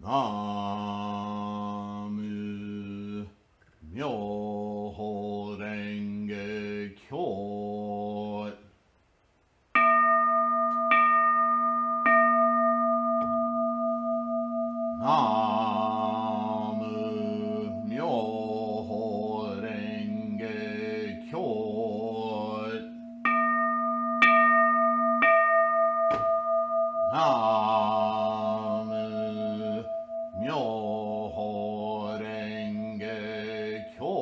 Namu Myoho Renge Kyo. Namu Myoho Renge Kyo. Namu Myoho Renge Kyo.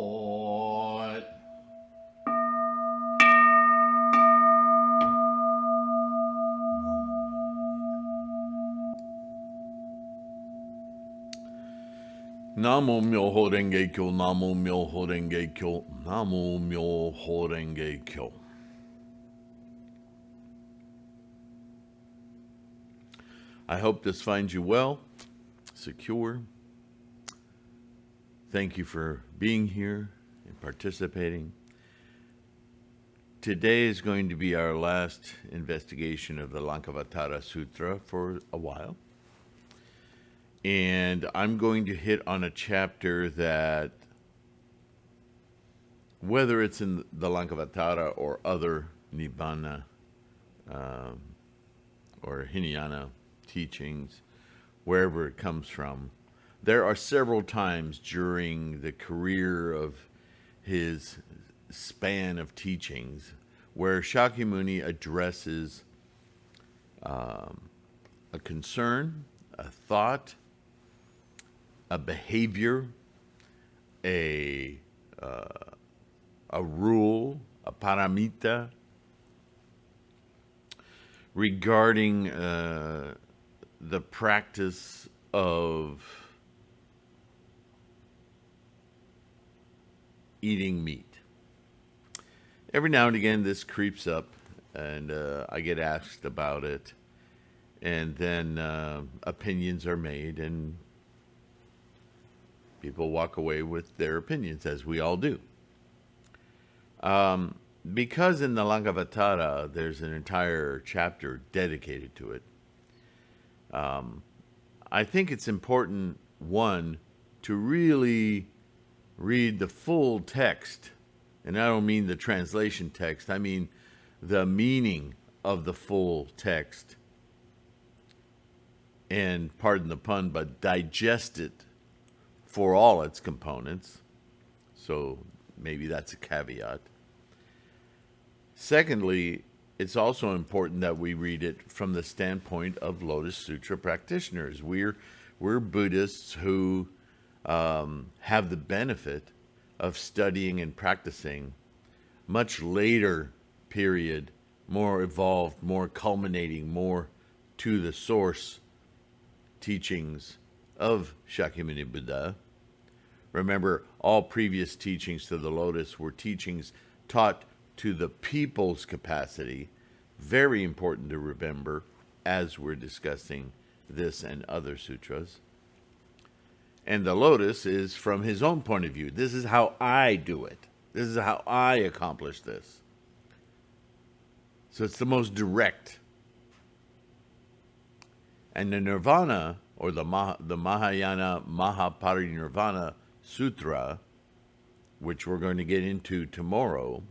Namo Myoho Renge Kyo, Namo Myoho Renge Kyo, Namo Myoho Renge Kyo. I hope this finds you well, secure. Thank you for being here and participating. Today is going to be our last investigation of the Lankavatara Sutra for a while. And I'm going to hit on a chapter that, whether it's in the Lankavatara or other Nibbana or Hinayana teachings, wherever it comes from, there are several times during the career of his span of teachings where Shakyamuni addresses a concern, a thought, a behavior, a rule, a paramita regarding the practice of eating meat. Every now and again this creeps up and I get asked about it, and then opinions are made and people walk away with their opinions, as we all do. Because in the Lankavatara there's an entire chapter dedicated to it, I think it's important, one, to really read the full text. And I don't mean the translation text, I mean the meaning of the full text. And pardon the pun, but digest it for all its components. So maybe that's a caveat. Secondly, it's also important that we read it from the standpoint of Lotus Sutra practitioners. We're Buddhists who have the benefit of studying and practicing much later period, more evolved, more culminating, more to the source teachings of Shakyamuni Buddha. Remember, all previous teachings to the Lotus were teachings taught to the people's capacity. Very important to remember as we're discussing this and other sutras. And the Lotus is from his own point of view. This is how I do it. This is how I accomplish this. So it's the most direct. And the Nirvana, or the Mahayana Mahaparinirvana Sutra, which we're going to get into tomorrow,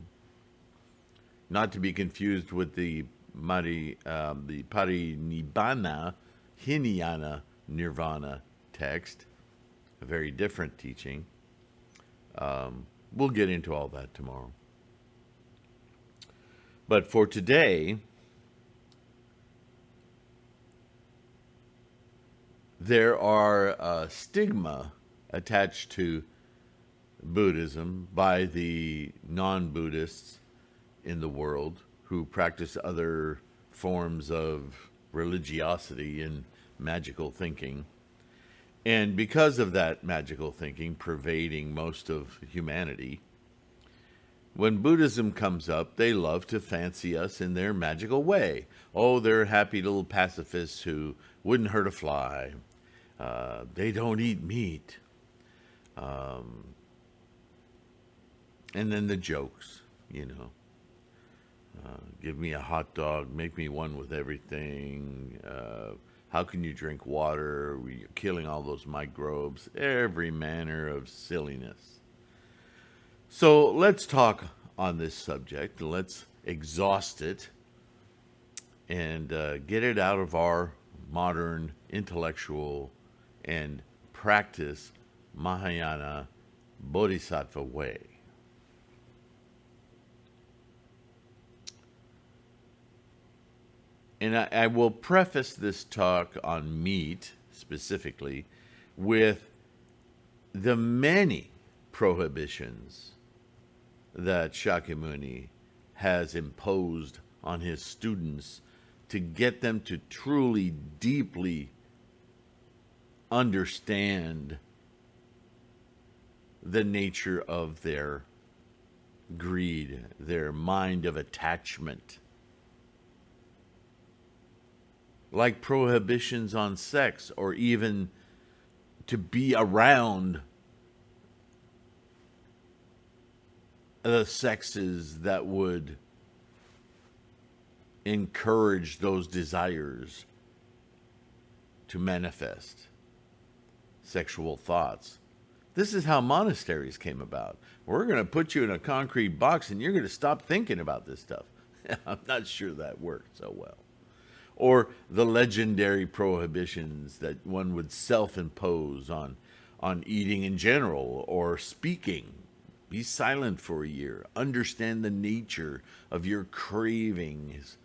not to be confused with the Parinibbana Hinayana Nirvana text, a very different teaching. We'll get into all that tomorrow. But for today, there are stigma attached to Buddhism by the non-Buddhists in the world who practice other forms of religiosity and magical thinking. And because of that magical thinking pervading most of humanity, when Buddhism comes up, they love to fancy us in their magical way. Oh, they're happy little pacifists who wouldn't hurt a fly. They don't eat meat. And then the jokes, give me a hot dog, make me one with everything. How can you drink water? You're killing all those microbes, every manner of silliness. So let's talk on this subject. Let's exhaust it and get it out of our modern intellectual and practice Mahayana Bodhisattva way. And I will preface this talk on meat specifically with the many prohibitions that Shakyamuni has imposed on his students to get them to truly, deeply understand the nature of their greed, their mind of attachment. Like prohibitions on sex, or even to be around the sexes that would encourage those desires to manifest sexual thoughts. This is how monasteries came about. We're going to put you in a concrete box and you're going to stop thinking about this stuff. I'm not sure that worked so well. Or the legendary prohibitions that one would self-impose on eating in general or speaking. Be silent for a year. Understand the nature of your cravings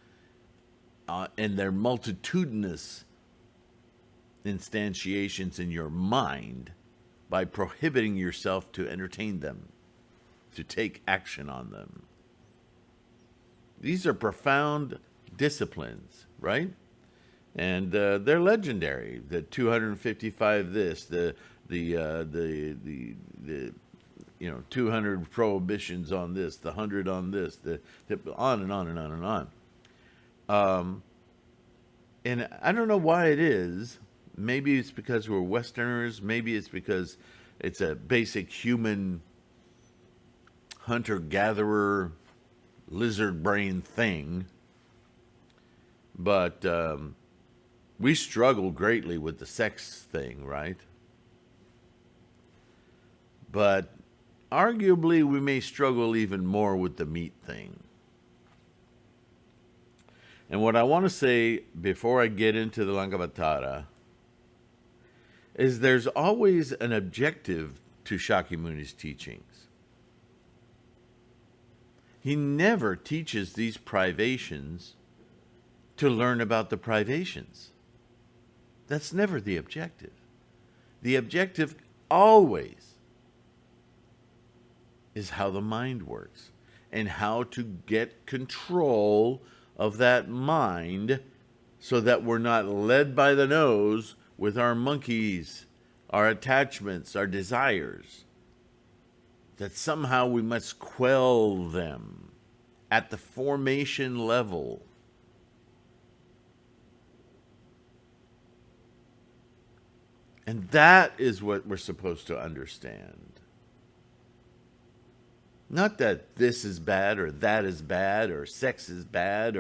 and their multitudinous instantiations in your mind by prohibiting yourself to entertain them, to take action on them. These are profound disciplines, right? And they're legendary. The 255 this, the 200 prohibitions on this, the 100 on this, the on and on and on and on. And I don't know why it is. Maybe it's because we're Westerners. Maybe it's because it's a basic human hunter-gatherer lizard brain thing. But we struggle greatly with the sex thing, right? But arguably we may struggle even more with the meat thing. And what I want to say before I get into the Lankavatara is there's always an objective to Shakyamuni's teachings. He never teaches these privations to learn about the privations. That's never the objective. The objective always is how the mind works and how to get control of that mind so that we're not led by the nose with our monkeys, our attachments, our desires. That somehow we must quell them at the formation level. And that is what we're supposed to understand. Not that this is bad or that is bad or sex is bad,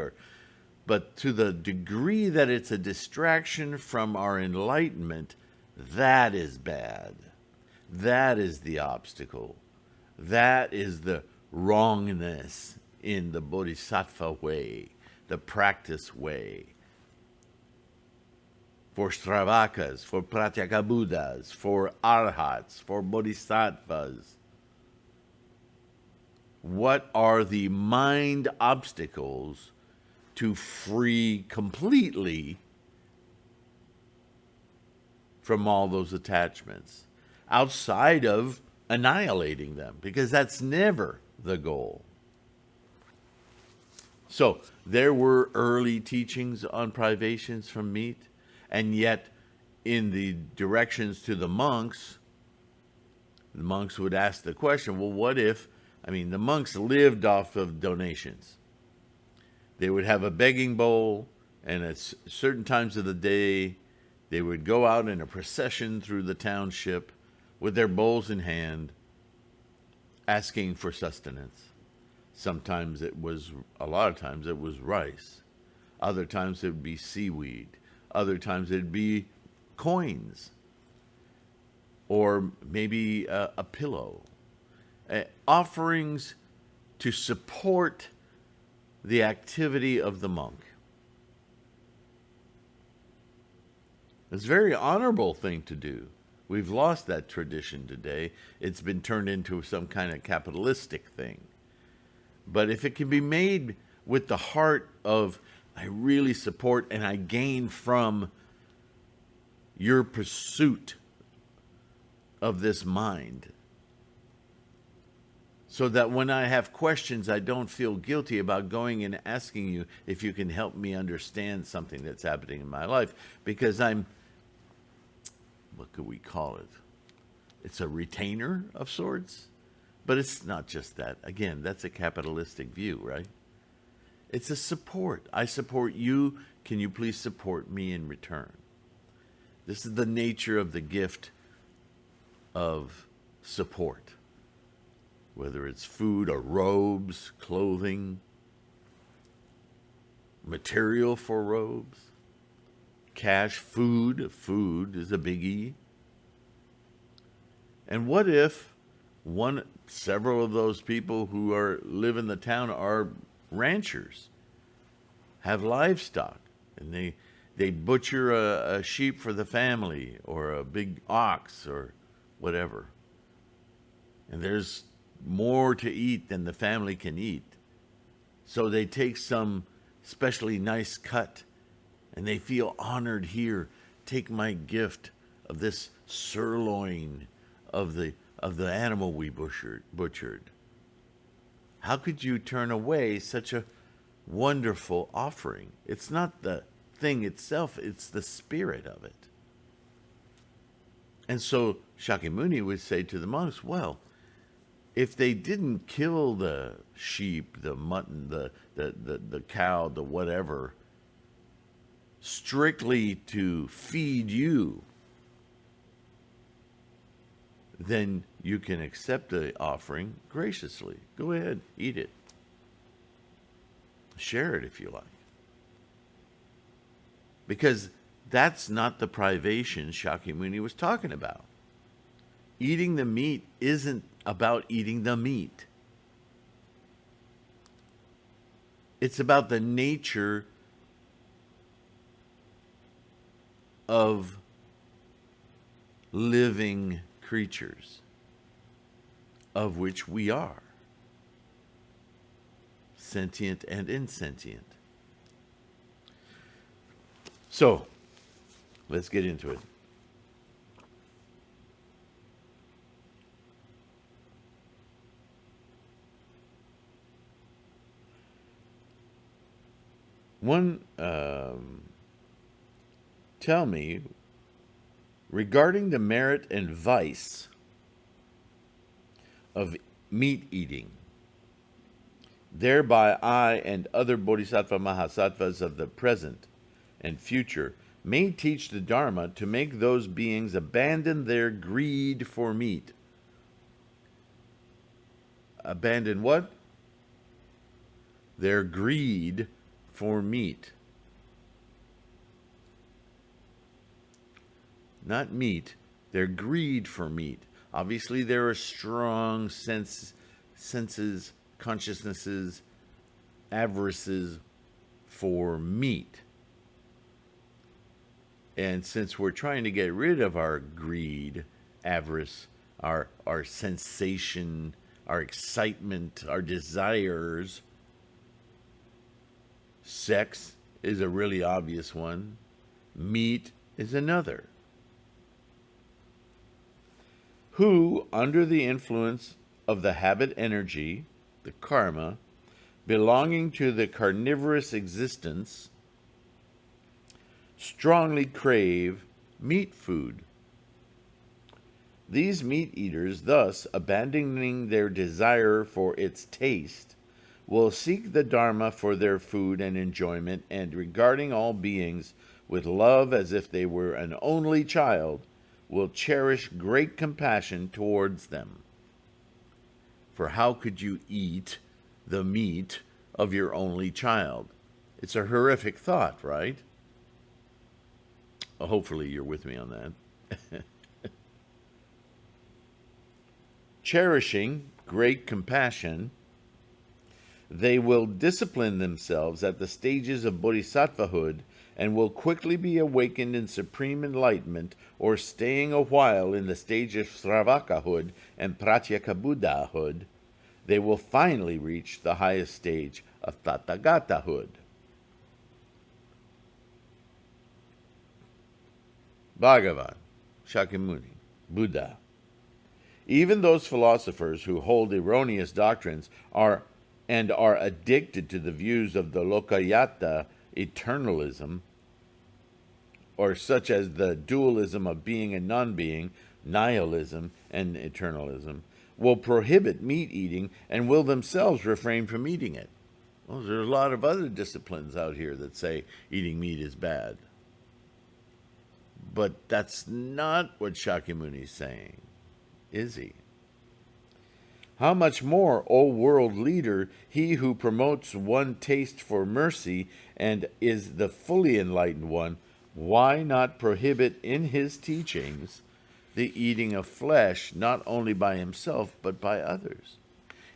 but to the degree that it's a distraction from our enlightenment, that is bad. That is the obstacle. That is the wrongness in the Bodhisattva way, the practice way. For Stravakas, for Pratyeka Buddhas, for Arhats, for Bodhisattvas. What are the mind obstacles to free completely from all those attachments outside of annihilating them? Because that's never the goal. So there were early teachings on privations from meat, and yet in the directions to the monks would ask the question, well, what if, the monks lived off of donations. They would have a begging bowl, and at certain times of the day, they would go out in a procession through the township with their bowls in hand, asking for sustenance. A lot of times it was rice. Other times it would be seaweed. Other times it'd be coins, or maybe a pillow. Offerings to support the activity of the monk. It's a very honorable thing to do. We've lost that tradition today. It's been turned into some kind of capitalistic thing. But if it can be made with the heart of, I really support and I gain from your pursuit of this mind, so that when I have questions, I don't feel guilty about going and asking you if you can help me understand something that's happening in my life, because I'm, what could we call it? It's a retainer of sorts, but it's not just that. Again, that's a capitalistic view, right? It's a support. I support you. Can you please support me in return? This is the nature of the gift of support. Whether it's food or robes, clothing, material for robes, cash, food. Food is a biggie. And what if several of those people who live in the town are ranchers, have livestock, and they butcher a sheep for the family, or a big ox, or whatever. And there's more to eat than the family can eat. So they take some specially nice cut, and they feel honored here. Take my gift of this sirloin of the animal we butchered. How could you turn away such a wonderful offering? It's not the thing itself, it's the spirit of it. And so Shakyamuni would say to the monks, well, if they didn't kill the sheep, the mutton, the cow, the whatever, strictly to feed you, then you can accept the offering graciously. Go ahead, eat it. Share it if you like. Because that's not the privation Shakyamuni was talking about. Eating the meat isn't about eating the meat. It's about the nature of living creatures, of which we are, sentient and insentient. So, let's get into it. Tell me, regarding the merit and vice of meat eating, thereby I and other bodhisattva mahasattvas of the present and future may teach the Dharma to make those beings abandon their greed for meat. Abandon what? Their greed for meat. Not meat, their greed for meat. Obviously, there are strong senses, consciousnesses, avarices for meat. And since we're trying to get rid of our greed, avarice, our sensation, our excitement, our desires, sex is a really obvious one. Meat is another. Who, under the influence of the habit energy, the karma, belonging to the carnivorous existence, strongly crave meat food. These meat eaters, thus abandoning their desire for its taste, will seek the Dharma for their food and enjoyment, and regarding all beings with love as if they were an only child, will cherish great compassion towards them. For how could you eat the meat of your only child? It's a horrific thought, right? Hopefully you're with me on that. Cherishing great compassion, they will discipline themselves at the stages of bodhisattvahood and will quickly be awakened in supreme enlightenment, or staying a while in the stage of Sravakahood and Pratyekabuddhahood, they will finally reach the highest stage of Tathagatahood. Bhagavan, Shakyamuni, Buddha. Even those philosophers who hold erroneous doctrines are addicted to the views of the Lokayata eternalism, or such as the dualism of being and non-being, nihilism and eternalism, will prohibit meat eating and will themselves refrain from eating it. Well, there's a lot of other disciplines out here that say eating meat is bad. But that's not what Shakyamuni is saying, is he? How much more, O world leader, he who promotes one taste for mercy and is the fully enlightened one, why not prohibit in his teachings the eating of flesh, not only by himself, but by others?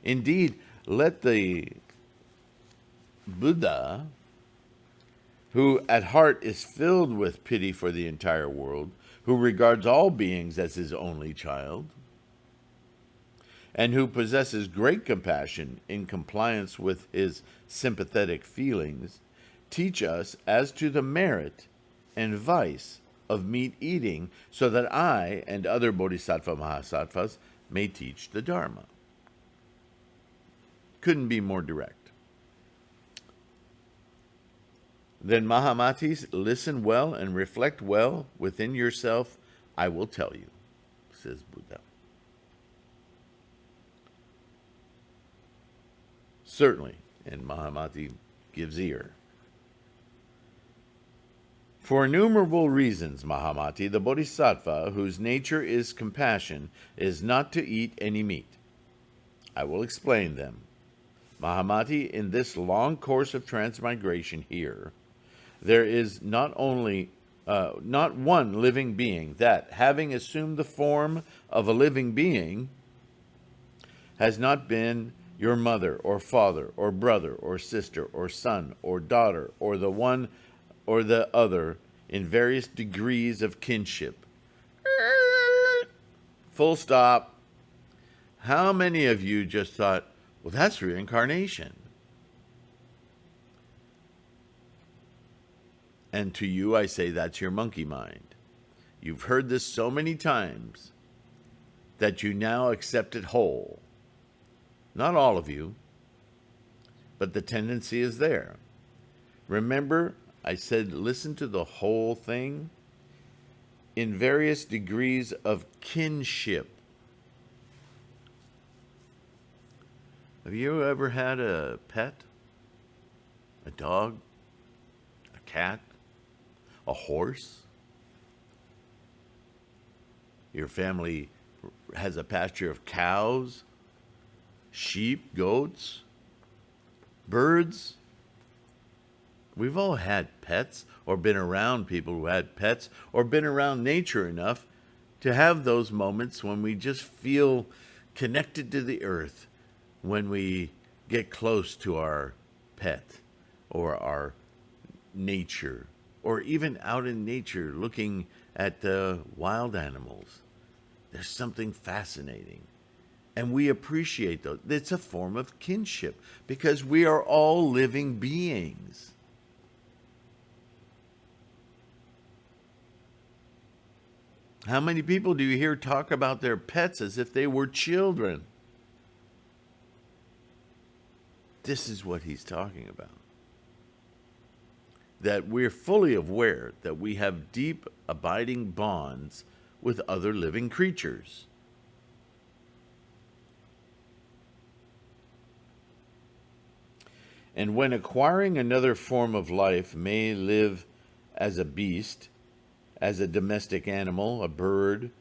Indeed, let the Buddha, who at heart is filled with pity for the entire world, who regards all beings as his only child, and who possesses great compassion in compliance with his sympathetic feelings, teach us as to the merit and vice of meat eating, so that I and other Bodhisattva Mahasattvas may teach the Dharma. Couldn't be more direct. Then Mahamatis, listen well and reflect well within yourself. I will tell you, says Buddha. Certainly, and Mahamati gives ear. For innumerable reasons, Mahamati, the Bodhisattva, whose nature is compassion, is not to eat any meat. I will explain them. Mahamati, in this long course of transmigration here, there is not one living being that, having assumed the form of a living being, has not been your mother or father or brother or sister or son or daughter or the one or the other in various degrees of kinship. Full stop. How many of you just thought, well, that's reincarnation? And to you I say that's your monkey mind. You've heard this so many times that you now accept it whole. Not all of you, but the tendency is there. Remember, I said listen to the whole thing. In various degrees of kinship. Have you ever had a pet? A dog? A cat? A horse? Your family has a pasture of cows? Sheep, goats, birds. We've all had pets, or been around people who had pets, or been around nature enough to have those moments when we just feel connected to the earth, when we get close to our pet or our nature, or even out in nature looking at the wild animals. There's something fascinating. And we appreciate those. It's a form of kinship because we are all living beings. How many people do you hear talk about their pets as if they were children? This is what he's talking about. That we're fully aware that we have deep, abiding bonds with other living creatures. And when acquiring another form of life may live as a beast, as a domestic animal, a bird,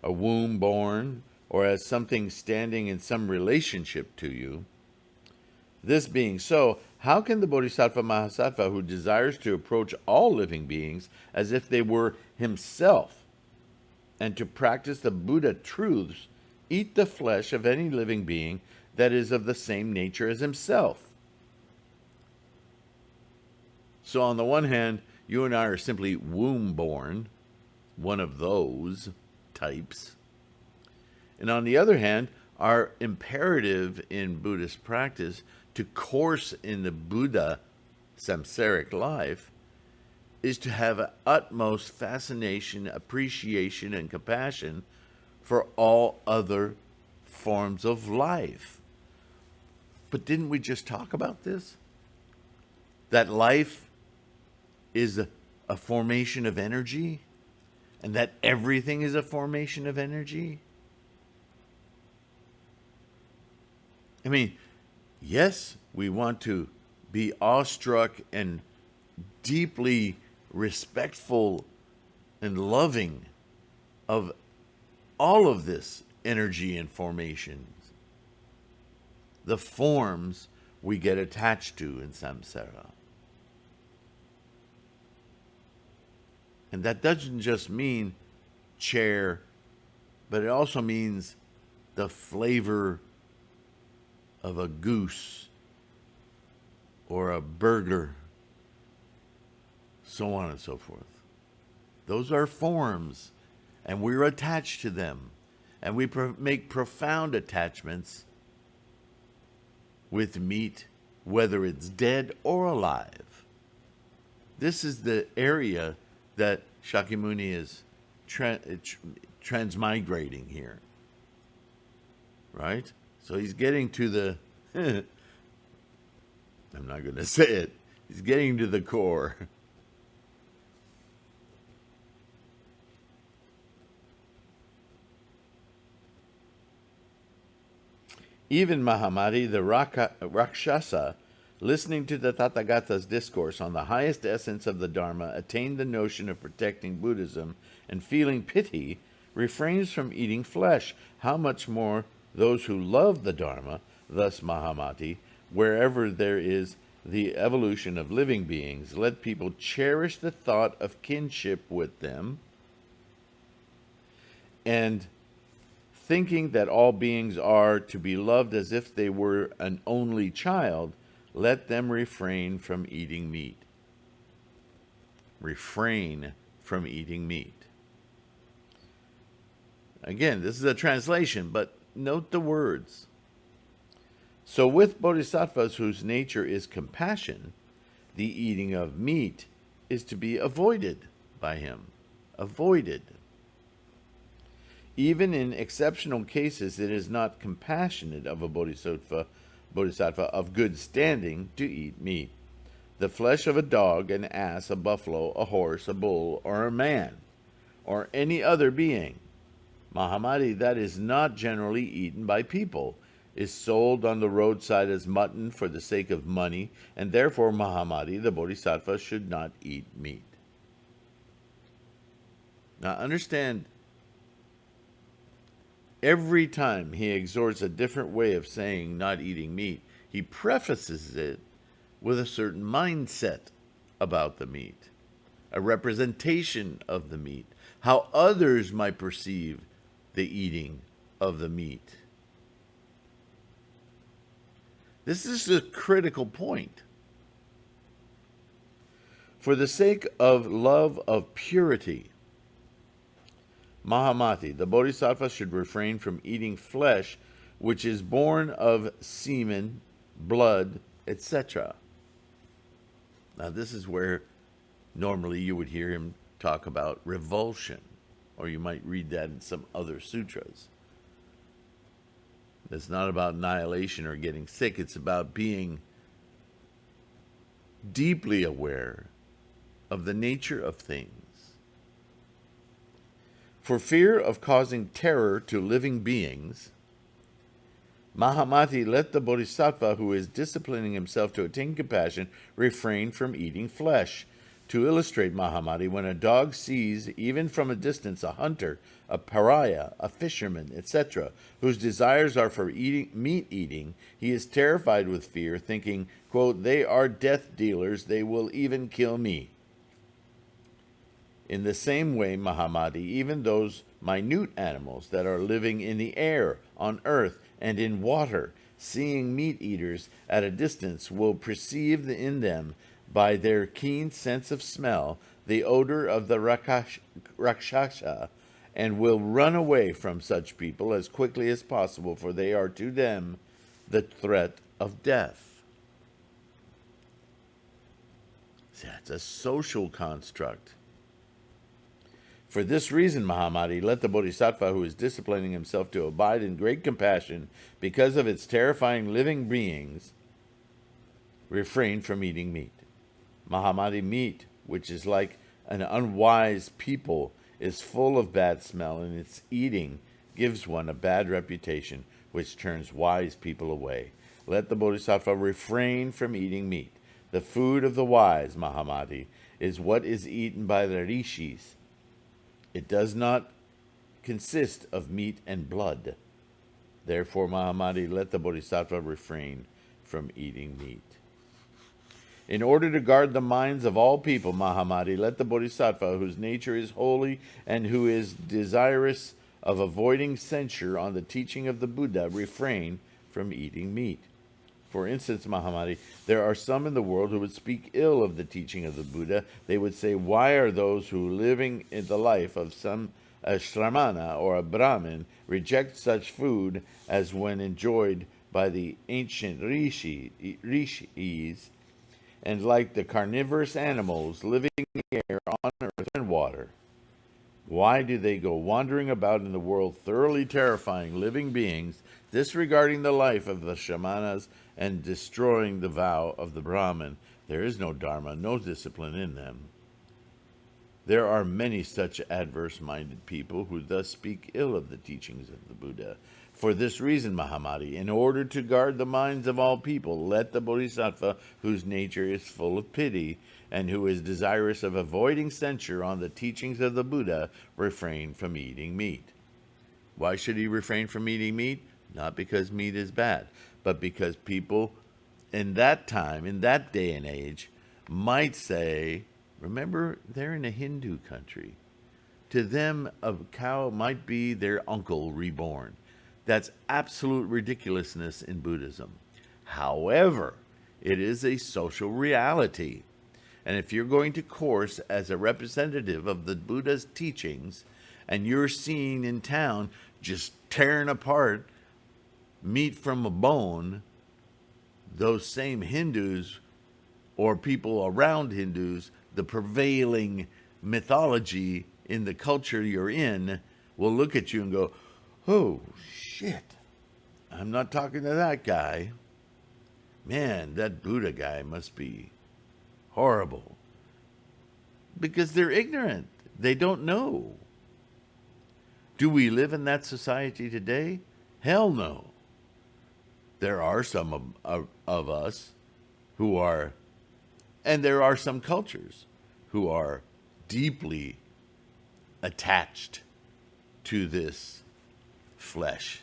a womb born, or as something standing in some relationship to you, this being so, How can the Bodhisattva Mahasattva, who desires to approach all living beings as if they were himself, and to practice the Buddha truths, eat the flesh of any living being that is of the same nature as himself? So on the one hand, you and I are simply womb-born, one of those types. And on the other hand, our imperative in Buddhist practice to course in the Buddha samsaric life is to have an utmost fascination, appreciation, and compassion for all other forms of life. But didn't we just talk about this? That life is a formation of energy, and that everything is a formation of energy? I mean, yes, we want to be awestruck and deeply respectful and loving of all of this energy and formations, the forms we get attached to in samsara. And that doesn't just mean chair, but it also means the flavor of a goose or a burger, so on and so forth. Those are forms, and we're attached to them, and we make profound attachments with meat, whether it's dead or alive. This is the area that Shakyamuni is transmigrating here, right? So he's getting to the, I'm not going to say it, he's getting to the core. Even Mahamati, the Rakshasa, listening to the Tathagata's discourse on the highest essence of the Dharma, attained the notion of protecting Buddhism, and feeling pity, refrains from eating flesh. How much more those who love the Dharma, thus Mahamati, wherever there is the evolution of living beings, let people cherish the thought of kinship with them, and thinking that all beings are to be loved as if they were an only child, let them refrain from eating meat. Refrain from eating meat. Again, this is a translation, but note the words. So with bodhisattvas whose nature is compassion, the eating of meat is to be avoided by him. Avoided. Even in exceptional cases, it is not compassionate of a bodhisattva of good standing to eat meat. The flesh of a dog, an ass, a buffalo, a horse, a bull, or a man, or any other being, Mahamati, that is not generally eaten by people, is sold on the roadside as mutton for the sake of money, and therefore Mahamati, the bodhisattva, should not eat meat. Now understand, every time he exhorts a different way of saying not eating meat, he prefaces it with a certain mindset about the meat, a representation of the meat, how others might perceive the eating of the meat. This is a critical point. For the sake of love of purity, Mahamati, the bodhisattva, should refrain from eating flesh which is born of semen, blood, etc. Now this is where normally you would hear him talk about revulsion, or you might read that in some other sutras. It's not about annihilation or getting sick. It's about being deeply aware of the nature of things. For fear of causing terror to living beings, Mahamati, let the bodhisattva who is disciplining himself to attain compassion refrain from eating flesh. To illustrate, Mahamadi, when a dog sees, even from a distance, a hunter, a pariah, a fisherman, etc., whose desires are for meat eating, he is terrified with fear, thinking, quote, "They are death dealers, they will even kill me." In the same way, Mahamadi, even those minute animals that are living in the air, on earth, and in water, seeing meat eaters at a distance, will perceive in them, by their keen sense of smell, the odor of the Rakshasa, and will run away from such people as quickly as possible, for they are to them the threat of death. See, that's a social construct. For this reason, Mahamadi, let the Bodhisattva who is disciplining himself to abide in great compassion because of its terrifying living beings refrain from eating meat. Mahamadi, meat, which is like an unwise people, is full of bad smell, and its eating gives one a bad reputation, which turns wise people away. Let the Bodhisattva refrain from eating meat. The food of the wise, Mahamadi, is what is eaten by the rishis. It does not consist of meat and blood. Therefore, Mahamadi, let the Bodhisattva refrain from eating meat. In order to guard the minds of all people, Mahamadi, let the Bodhisattva, whose nature is holy and who is desirous of avoiding censure on the teaching of the Buddha, refrain from eating meat. For instance, Mahamadi, there are some in the world who would speak ill of the teaching of the Buddha. They would say, "Why are those who living in the life of a Shramana or a Brahmin reject such food as when enjoyed by the ancient rishis, and like the carnivorous animals living in the air, on earth, and water? Why do they go wandering about in the world, thoroughly terrifying living beings, disregarding the life of the shamanas and destroying the vow of the Brahmin? There is no Dharma, no discipline in them." There are many such adverse-minded people who thus speak ill of the teachings of the Buddha. For this reason, Mahamadi, in order to guard the minds of all people, let the Bodhisattva, whose nature is full of pity and who is desirous of avoiding censure on the teachings of the Buddha, refrain from eating meat. Why should he refrain from eating meat? Not because meat is bad, but because people in that time, in that day and age, might say, remember, they're in a Hindu country. To them, a cow might be their uncle reborn. That's absolute ridiculousness in Buddhism. However, it is a social reality. And if you're going to course as a representative of the Buddha's teachings, and you're seen in town just tearing apart meat from a bone, those same Hindus or people around Hindus, the prevailing mythology in the culture you're in, will look at you and go, "Oh, shit, I'm not talking to that guy. Man, that Buddha guy must be horrible." Because they're ignorant. They don't know. Do we live in that society today? Hell no. There are some of us who are, and there are some cultures who are deeply attached to this flesh,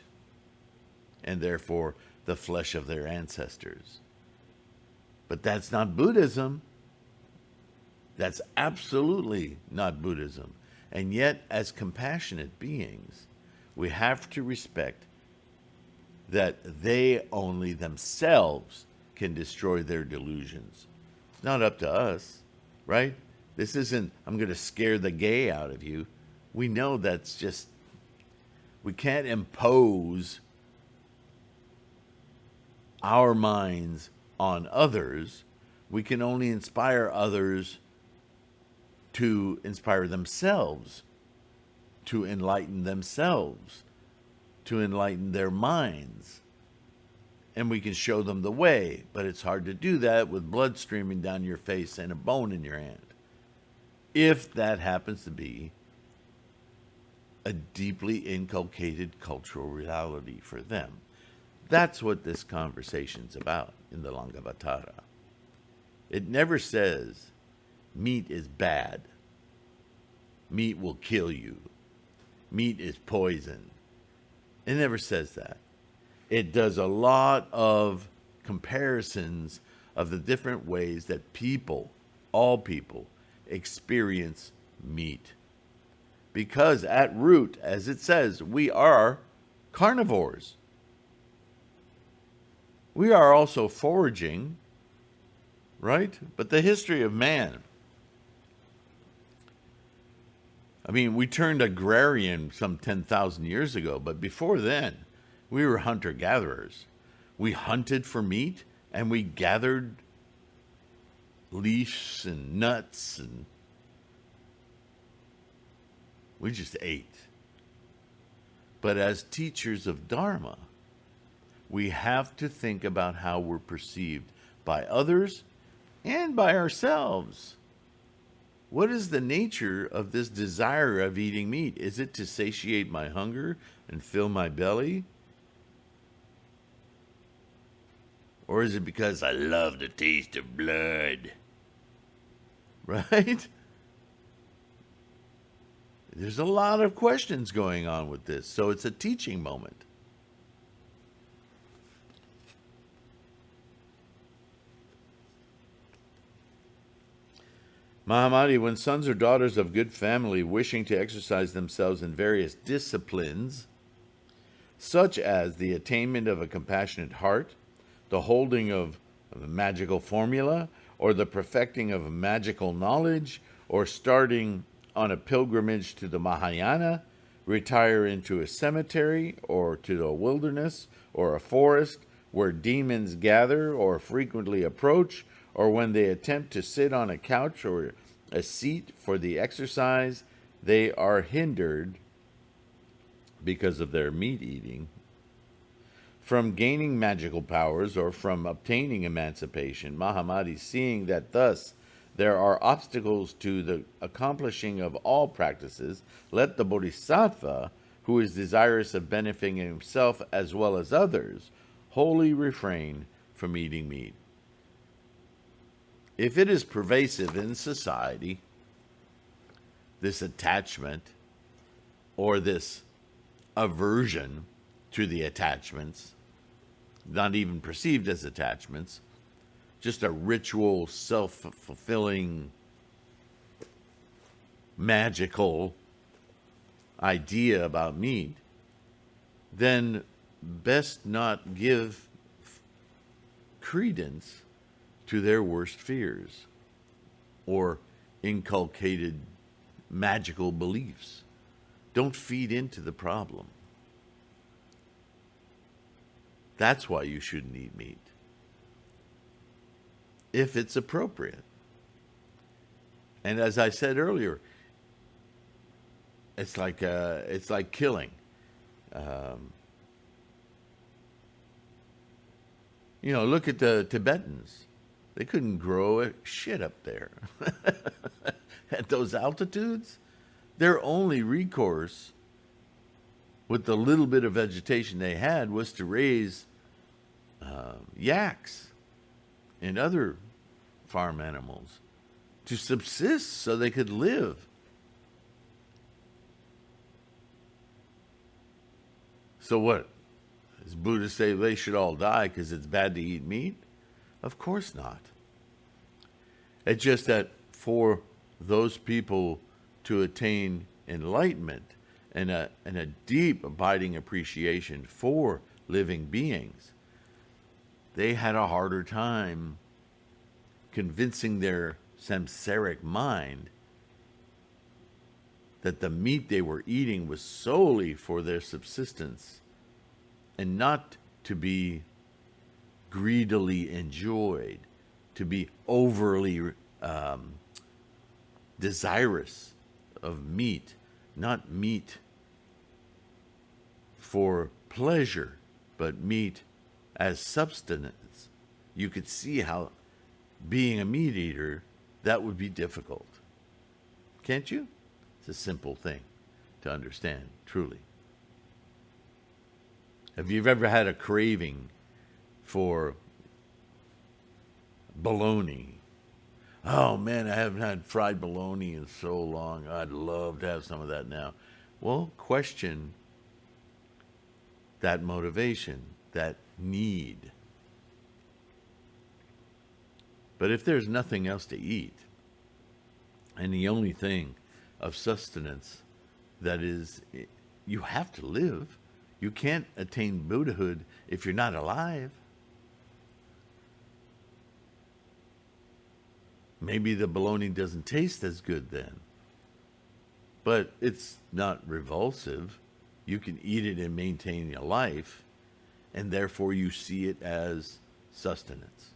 and therefore the flesh of their ancestors. But that's not Buddhism. That's absolutely not Buddhism. And yet, as compassionate beings, we have to respect that they only themselves can destroy their delusions. It's not up to us, right? This isn't, "I'm going to scare the gay out of you." We know that's just, we can't impose our minds on others. We can only inspire others to inspire themselves, to enlighten themselves, to enlighten their minds. And we can show them the way, but it's hard to do that with blood streaming down your face and a bone in your hand, if that happens to be a deeply inculcated cultural reality for them. That's what this conversation's about in the Lankavatara. It never says meat is bad. Meat will kill you. Meat is poison. It never says that. It does a lot of comparisons of the different ways that people, all people, experience meat. Because at root, as it says, we are carnivores. We are also foraging, right? But the history of man, I mean, we turned agrarian some 10,000 years ago, but before then, we were hunter-gatherers. We hunted for meat, and we gathered leaves and nuts, and we just ate. But as teachers of Dharma, we have to think about how we're perceived by others and by ourselves. What is the nature of this desire of eating meat? Is it to satiate my hunger and fill my belly? Or is it because I love the taste of blood? Right? There's a lot of questions going on with this, so it's a teaching moment. Mahamadi, when sons or daughters of good family wishing to exercise themselves in various disciplines, such as the attainment of a compassionate heart, the holding of a magical formula, or the perfecting of magical knowledge, or starting on a pilgrimage to the Mahayana, retire into a cemetery, or to a wilderness, or a forest, where demons gather or frequently approach, or when they attempt to sit on a couch or a seat for the exercise, they are hindered because of their meat eating from gaining magical powers or from obtaining emancipation. Mahamadi, seeing that thus there are obstacles to the accomplishing of all practices, let the bodhisattva, who is desirous of benefiting himself as well as others, wholly refrain from eating meat. If it is pervasive in society, this attachment or this aversion to the attachments, not even perceived as attachments, just a ritual, self-fulfilling, magical idea about meat, then best not give credence to their worst fears or inculcated magical beliefs. Don't feed into the problem. That's why you shouldn't eat meat, if it's appropriate. And as I said earlier, it's like killing. Look at the Tibetans. They couldn't grow a shit up there. At those altitudes, their only recourse with the little bit of vegetation they had was to raise yaks and other farm animals to subsist so they could live. So what? Does Buddha say they should all die because it's bad to eat meat? Of course not. It's just that for those people to attain enlightenment and a deep abiding appreciation for living beings, they had a harder time convincing their samsaric mind that the meat they were eating was solely for their subsistence and not to be greedily enjoyed, to be overly desirous of meat, not meat for pleasure, but meat as substance. You could see how being a meat eater, that would be difficult. Can't you? It's a simple thing to understand, truly. Have you ever had a craving for bologna? Oh man, I haven't had fried bologna in so long. I'd love to have some of that now. Well, question that motivation, that need. But if there's nothing else to eat, and the only thing of sustenance that is, you have to live. You can't attain Buddhahood if you're not alive. Maybe the bologna doesn't taste as good then, but it's not revulsive. You can eat it and maintain your life, and therefore you see it as sustenance,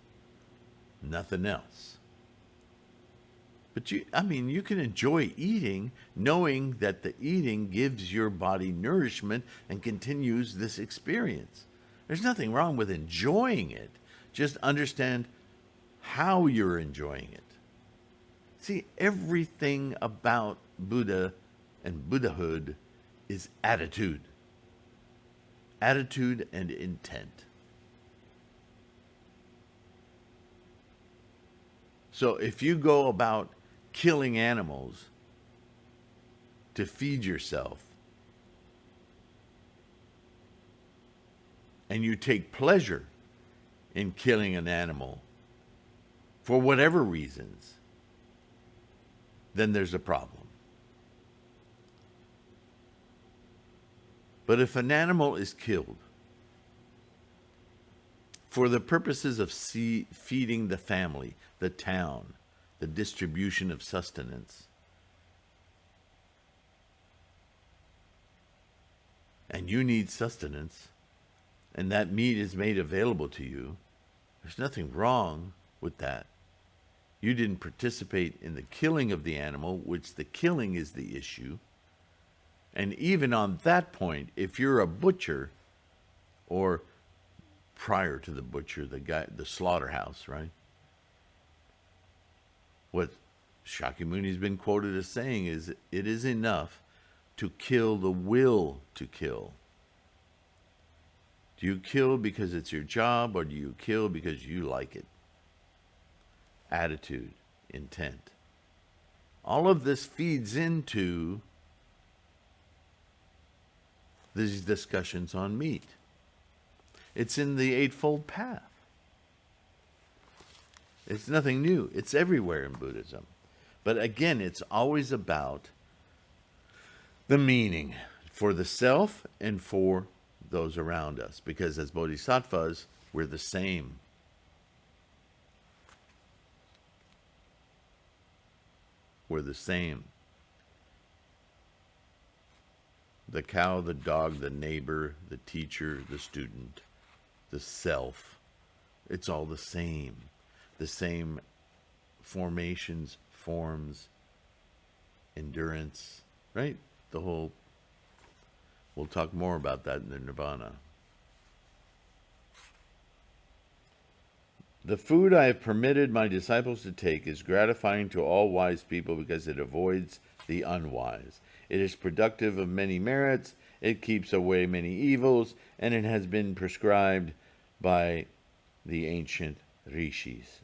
nothing else. But you can enjoy eating knowing that the eating gives your body nourishment and continues this experience. There's nothing wrong with enjoying it. Just understand how you're enjoying it. See, everything about Buddha and Buddhahood is attitude. Attitude and intent. So if you go about killing animals to feed yourself, and you take pleasure in killing an animal for whatever reasons, then there's a problem. But if an animal is killed for the purposes of feeding the family, the town, the distribution of sustenance, and you need sustenance, and that meat is made available to you, there's nothing wrong with that. You didn't participate in the killing of the animal, which the killing is the issue. And even on that point, if you're a butcher, or prior to the butcher, the slaughterhouse, right? What Shakyamuni's been quoted as saying is, it is enough to kill the will to kill. Do you kill because it's your job, or do you kill because you like it? Attitude, intent. All of this feeds into these discussions on meat. It's in the Eightfold Path. It's nothing new. It's everywhere in Buddhism. But again, it's always about the meaning for the self and for those around us. Because as bodhisattvas, we're the same. We're the same. The cow, the dog, the neighbor, the teacher, the student, the self. It's all the same. The same formations, forms, endurance, right? We'll talk more about that in the Nirvana. The food I have permitted my disciples to take is gratifying to all wise people because it avoids the unwise. It is productive of many merits, it keeps away many evils, and it has been prescribed by the ancient rishis.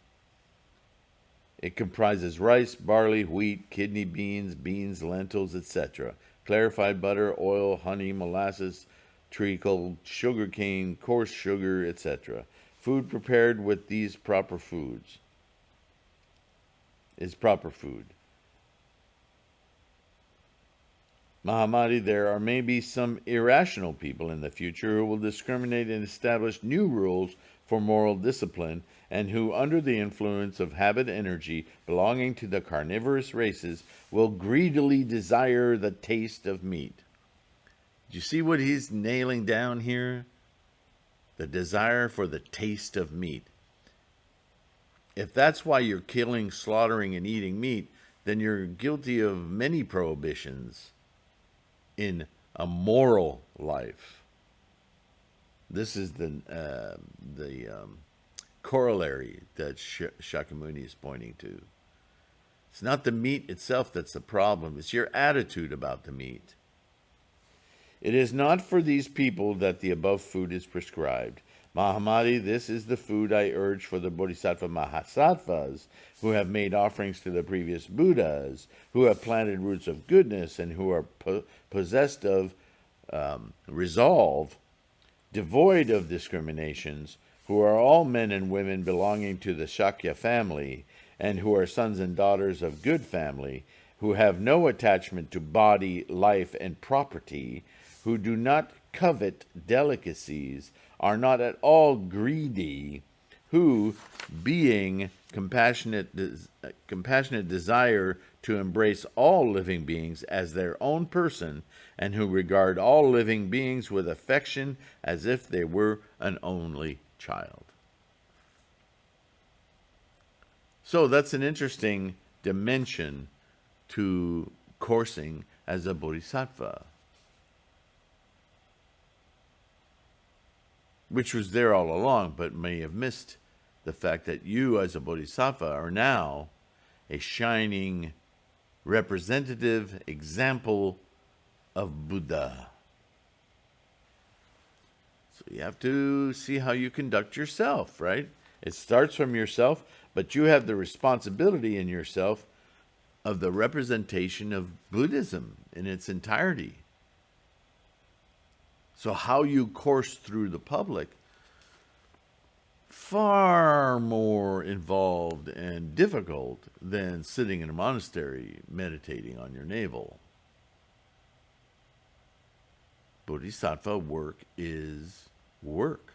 It comprises rice, barley, wheat, kidney beans, lentils, etc., clarified butter, oil, honey, molasses, treacle, sugar cane, coarse sugar, etc. Food prepared with these proper foods is proper food. Mahamati, there are maybe some irrational people in the future who will discriminate and establish new rules for moral discipline, and who, under the influence of habit energy belonging to the carnivorous races, will greedily desire the taste of meat. Do you see what he's nailing down here? The desire for the taste of meat. If that's why you're killing, slaughtering, and eating meat, then you're guilty of many prohibitions in a moral life. This is the corollary that Shakyamuni is pointing to. It's not the meat itself that's the problem. It's your attitude about the meat. It is not for these people that the above food is prescribed, Mahamati, this is the food I urge for the Bodhisattva Mahasattvas who have made offerings to the previous Buddhas, who have planted roots of goodness, and who are possessed of resolve, devoid of discriminations, who are all men and women belonging to the Shakya family, and who are sons and daughters of good family, who have no attachment to body, life, and property, who do not covet delicacies, are not at all greedy, who, being compassionate desire to embrace all living beings as their own person, and who regard all living beings with affection as if they were an only child. So that's an interesting dimension to coursing as a bodhisattva, which was there all along, but may have missed the fact that you as a bodhisattva are now a shining representative example of Buddha. So you have to see how you conduct yourself, right? It starts from yourself, but you have the responsibility in yourself of the representation of Buddhism in its entirety. So how you course through the public, far more involved and difficult than sitting in a monastery meditating on your navel. Bodhisattva work is work.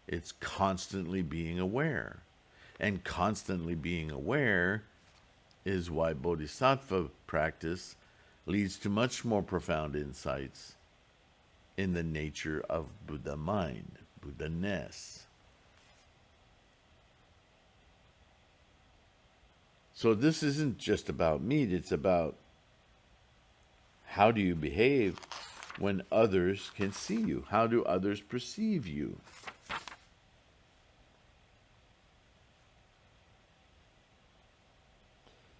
It's constantly being aware. And constantly being aware is why bodhisattva practice leads to much more profound insights in the nature of Buddha mind, Buddha-ness. So this isn't just about meat, it's about how do you behave when others can see you? How do others perceive you?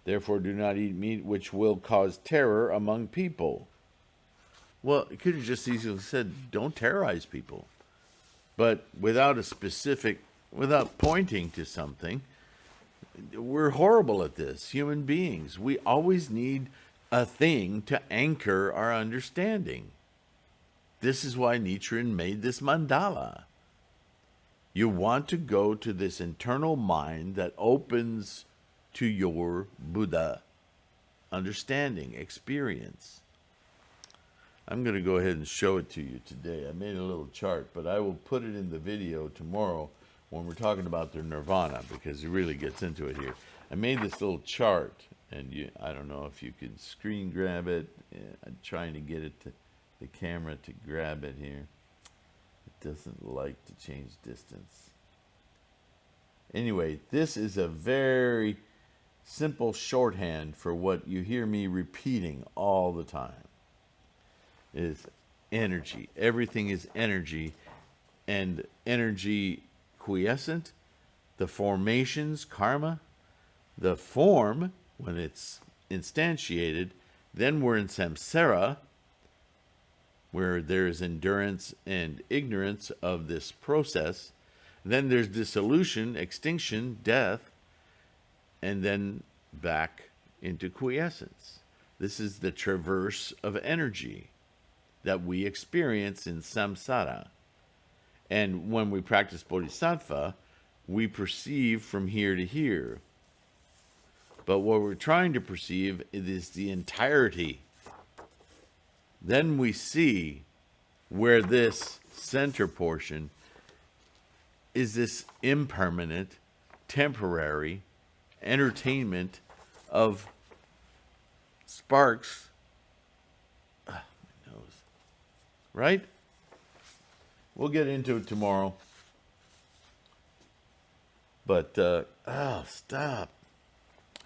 Therefore, do not eat meat which will cause terror among people. Well, it could have just easily said, don't terrorize people. But without pointing to something, we're horrible at this, human beings. We always need a thing to anchor our understanding. This is why Nichiren made this mandala. You want to go to this internal mind that opens to your Buddha understanding, experience. I'm going to go ahead and show it to you today. I made a little chart, but I will put it in the video tomorrow when we're talking about their nirvana, because it really gets into it here. I made this little chart, and I don't know if you can screen grab it. I'm trying to get it to the camera to grab it here. It doesn't like to change distance. Anyway, this is a very simple shorthand for what you hear me repeating all the time. Is energy. Everything is energy, and energy quiescent, the formations, karma, the form, when it's instantiated, then we're in samsara, where there is endurance and ignorance of this process. Then there's dissolution, extinction, death, and then back into quiescence. This is the traverse of energy that we experience in samsara. And when we practice bodhisattva, we perceive from here to here. But what we're trying to perceive is the entirety. Then we see where this center portion is this impermanent, temporary entertainment of sparks. My nose. Right? We'll get into it tomorrow. But, stop.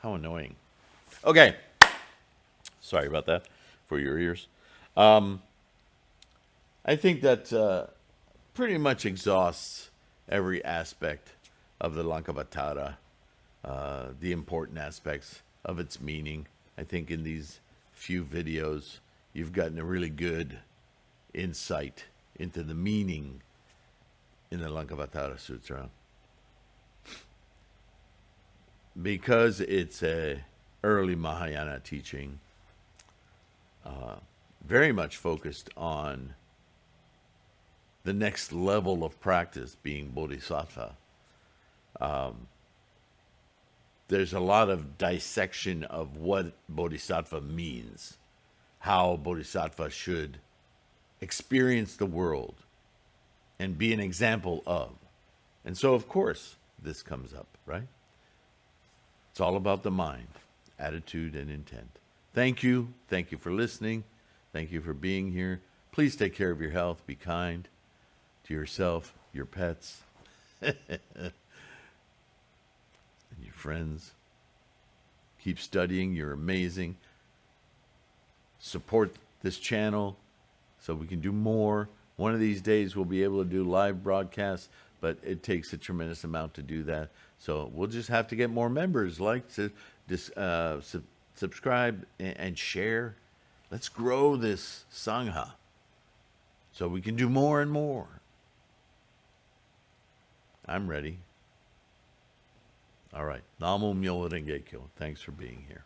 How annoying. Okay. Sorry about that for your ears. I think that pretty much exhausts every aspect of the Lankavatara, the important aspects of its meaning. I think in these few videos, you've gotten a really good insight into the meaning in the Lankavatara Sutra, because it's a early Mahayana teaching, very much focused on the next level of practice being bodhisattva. There's a lot of dissection of what bodhisattva means, how bodhisattva should experience the world and be an example of. And so, of course, this comes up, right? It's all about the mind, attitude, and intent. Thank you. Thank you for listening. Thank you for being here. Please take care of your health. Be kind to yourself, your pets, and your friends. Keep studying. You're amazing. Support this channel so we can do more. One of these days we'll be able to do live broadcasts, but it takes a tremendous amount to do that. So we'll just have to get more members, like to subscribe and share. Let's grow this Sangha so we can do more and more. I'm ready. All right. Namo Myoho Renge Kyo. Thanks for being here.